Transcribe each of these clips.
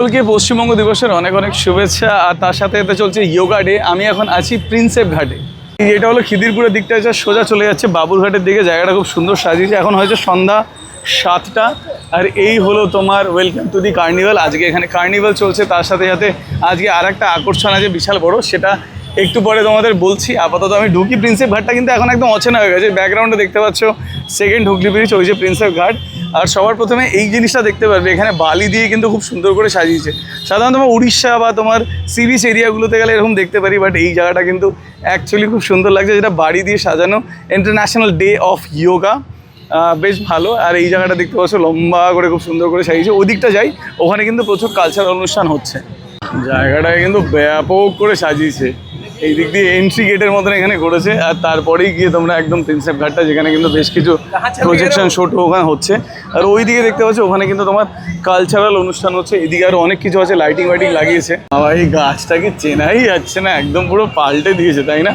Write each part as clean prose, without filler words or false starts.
সকলকে পশ্চিমবঙ্গ দিবসের অনেক অনেক শুভেচ্ছা। আর তার সাথে সাথে চলছে যোগা ডে। আমি এখন আছি প্রিন্সেপ ঘাটে। এটা হলো খিদিরপুরের দিকটা, সোজা চলে যাচ্ছে বাবুরঘাটের দিকে। জায়গাটা খুব সুন্দর সাজিয়েছে। এখন হয়েছে সন্ধ্যা 7টা। আর এই হলো তোমার ওয়েলকাম টু দি কার্নিভাল। আজকে এখানে কার্নিভাল চলছে, তার সাথে সাথে আজকে আর একটা আকর্ষণ আছে বিশাল বড়, সেটা একটু পরে তোমাদের বলছি। আপাতত আমি ঢুকি। প্রিন্সেপ ঘাটটা কিন্তু এখন একদম অচেনা হয়ে গেছে। ব্যাকগ্রাউন্ডে দেখতে পাচ্ছ সেকেন্ড হুগলি ব্রিজ, ওই যে প্রিন্সেপ ঘাট। আর সবার প্রথমে এই জিনিসটা দেখতে পারবে, এখানে বালি দিয়ে কিন্তু খুব সুন্দর করে সাজিয়েছে। সাধারণত তোমার উড়িষ্যা বা তোমার সি বিচ এরিয়াগুলোতে গেলে এরকম দেখতে পারি, বাট এই জায়গাটা কিন্তু অ্যাকচুয়ালি খুব সুন্দর লাগছে, যেটা বাড়ি দিয়ে সাজানো। ইন্টারন্যাশনাল ডে অফ যোগা, বেশ ভালো। আর এই জায়গাটা দেখতে পাচ্ছ লম্বা করে খুব সুন্দর করে সাজিয়েছে। ওদিকটা যাই, ওখানে কিন্তু প্রচুর কালচারাল অনুষ্ঠান হচ্ছে। জায়গাটাকে কিন্তু ব্যাপক করে সাজিয়েছে। এই দিক দিয়ে এন্ট্রি গেটের মতন এখানে করেছে। আর তারপরেই গিয়ে তোমরা একদম প্রিন্সেপ ঘাটটা, যেখানে কিন্তু বেশ কিছু প্রজেকশন শোট ওখানে হচ্ছে। আর ওই দিকে দেখতে পাচ্ছ ওখানে কিন্তু তোমার কালচারাল অনুষ্ঠান হচ্ছে। এদিকে আরও অনেক কিছু আছে, লাইটিং ওয়াইটিং লাগিয়েছে। আবার এই গাছটাকে চেনাই যাচ্ছে না, একদম পুরো পাল্টে দিয়েছে, তাই না?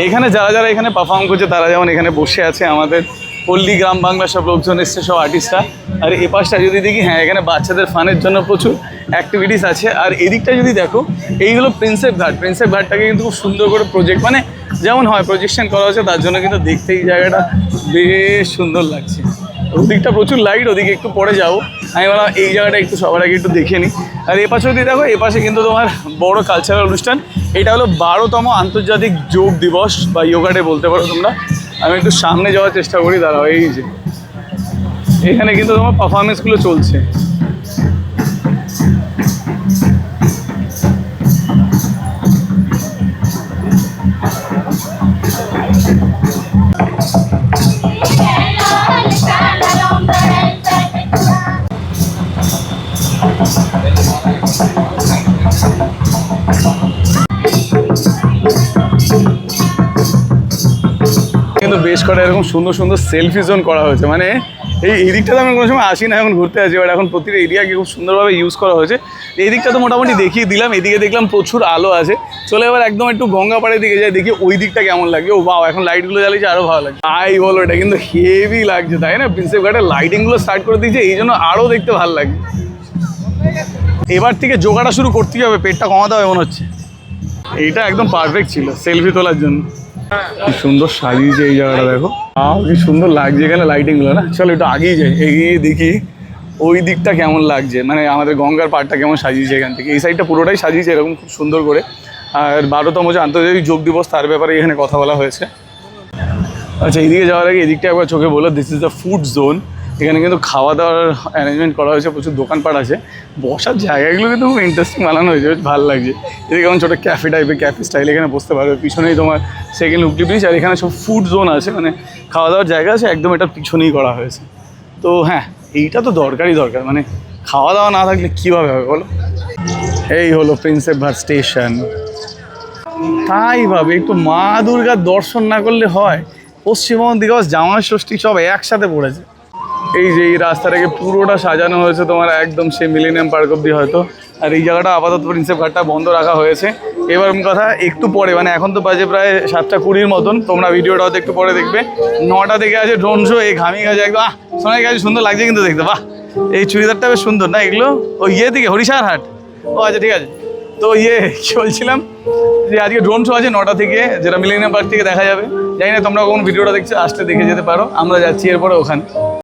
এখানে যারা যারা এখানে পারফর্ম করছে তারা যেমন এখানে বসে আছে, আমাদের পল্লী গ্রাম বাংলা সব লোকজন এসছে, সব আর্টিস্টরা। আর এ পাশটা যদি দেখি, হ্যাঁ এখানে বাচ্চাদের ফানের জন্য প্রচুর অ্যাক্টিভিটিস আছে। আর এদিকটা যদি দেখো, এইগুলো প্রিন্সেপ ঘাট। প্রিন্সেপ ঘাটটাকে কিন্তু খুব সুন্দর করে প্রজেক্ট, মানে যেমন হয় প্রজেকশন করা হচ্ছে, তার জন্য কিন্তু দেখতে এই জায়গাটা বেশ সুন্দর লাগছে। ওদিকটা প্রচুর লাইট, ওদিকে একটু পরে যাবো। আমি বললাম এই জায়গাটা একটু সবার আগে একটু দেখে নিই। আর এ পাশে যদি দেখো, এ পাশে কিন্তু তোমার বড় কালচারাল অনুষ্ঠান। এটা হলো 12তম আন্তর্জাতিক যোগ দিবস বা যোগা ডে বলতে পারো তোমরা। আমি একটু সামনে যাওয়ার চেষ্টা করি, দাঁড়াও। এই যে এখানে কিন্তু তোমার পারফরমেন্সগুলো চলছে। কিন্তু বেশ কটা এরকম সুন্দর সুন্দর সেলফি জোন করা হয়েছে। মানে এই দিকটাতে আমি কোনো সময় আসি না, এখন ঘুরতে আসি, বাট এখন প্রতিটা এরিয়াকে খুব সুন্দরভাবে ইউজ করা হয়েছে। এই দিকটা তো মোটামুটি দেখিয়ে দিলাম। এদিকে দেখলাম প্রচুর আলো আছে। চলে এবার একদম একটু গঙ্গাপাড়ের দিকে যাই, দেখি ওই দিকটা কেমন লাগে। ও বাও, এখন লাইটগুলো জ্বালিয়েছে, আরও ভালো লাগে। তাই বলো, এটা কিন্তু হেভি লাগছে, তাই না? প্রিন্সেপ ঘাটের লাইটিংগুলো স্টার্ট করে দিয়েছে, এই জন্য আরও দেখতে ভালো লাগে। এবার থেকে যোগাটা শুরু করতেই হবে, পেটটা কমাতে হবে মনে হচ্ছে। এইটা একদম পারফেক্ট ছিল সেলফি তোলার জন্য। কি সুন্দর সাজিয়েছে এই জায়গাটা, দেখো কি সুন্দর লাগছে এখানে লাইটিংগুলো, না? চলো একটু আগেই যাই, এগিয়ে দেখি ওই দিকটা কেমন লাগছে, মানে আমাদের গঙ্গার পাড়টা কেমন সাজিয়েছে। এখান থেকে এই সাইডটা পুরোটাই সাজিয়েছে এরকম খুব সুন্দর করে। আর 12তম যে আন্তর্জাতিক যোগ দিবস, তার ব্যাপারে এখানে কথা বলা হয়েছে। আচ্ছা, এইদিকে যাওয়ার আগে এদিকটা একবার চোখে বলো, this is the food zone. এখানে কিন্তু খাওয়া দাওয়ার অ্যারেঞ্জমেন্ট করা হয়েছে, প্রচুর দোকানপাট আছে। বসার জায়গাগুলো কিন্তু খুব ইন্টারেস্টিং বানানো হয়েছে, বেশ ভালো লাগছে। এদিকে কেমন ছোটো ক্যাফে টাইপের, ক্যাফে স্টাইল, এখানে বসতে পারবে। পিছনেই তোমার সেকেন্ড হুগলি ব্রিজ, আর এখানে সব ফুড জোন আছে, মানে খাওয়া দাওয়ার জায়গা আছে, একদম এটার পিছনেই করা হয়েছে। তো হ্যাঁ, এইটা তো দরকার, মানে খাওয়া দাওয়া না থাকলে কীভাবে হবে বলো? এই হলো প্রিন্সেপ ঘাট স্টেশন। তাই ভাবে একটু মা দুর্গার দর্শন না করলে হয়? পশ্চিমবঙ্গ দিবস, জামাই ষষ্ঠী সব একসাথে পড়েছে। এই যে এই রাস্তাটাকে পুরোটা সাজানো হয়েছে তোমার একদম সেই মিলেনিয়াম পার্ক অব্দি হয়তো। আর এই জায়গাটা আপাতত প্রিন্সেপ ঘাটটা বন্ধ রাখা হয়েছে। এবার কথা একটু পরে, মানে এখন তো বাজে প্রায় 7:20 মতন, তোমরা ভিডিওটা হয়তো একটু পরে দেখবে। 9টা থেকে আছে ড্রোন শো। এই ঘামি গেছে একদম, সোনাই গেছে, সুন্দর লাগছে কিন্তু দেখতে। বাহ, এই চুড়িদারটা বেশ সুন্দর না? এগুলো ওই থেকে হরিশার হাট। ও আচ্ছা, ঠিক আছে। তো কি বলছিলাম, যে আজকে ড্রোন শো আছে 9টা থেকে, যেটা মিলেনিয়াম পার্ক থেকে দেখা যাবে। জানি না তোমরা কোন ভিডিওটা দেখছো, আসতে দেখে যেতে পারো। আমরা যাচ্ছি এরপরে ওখানে।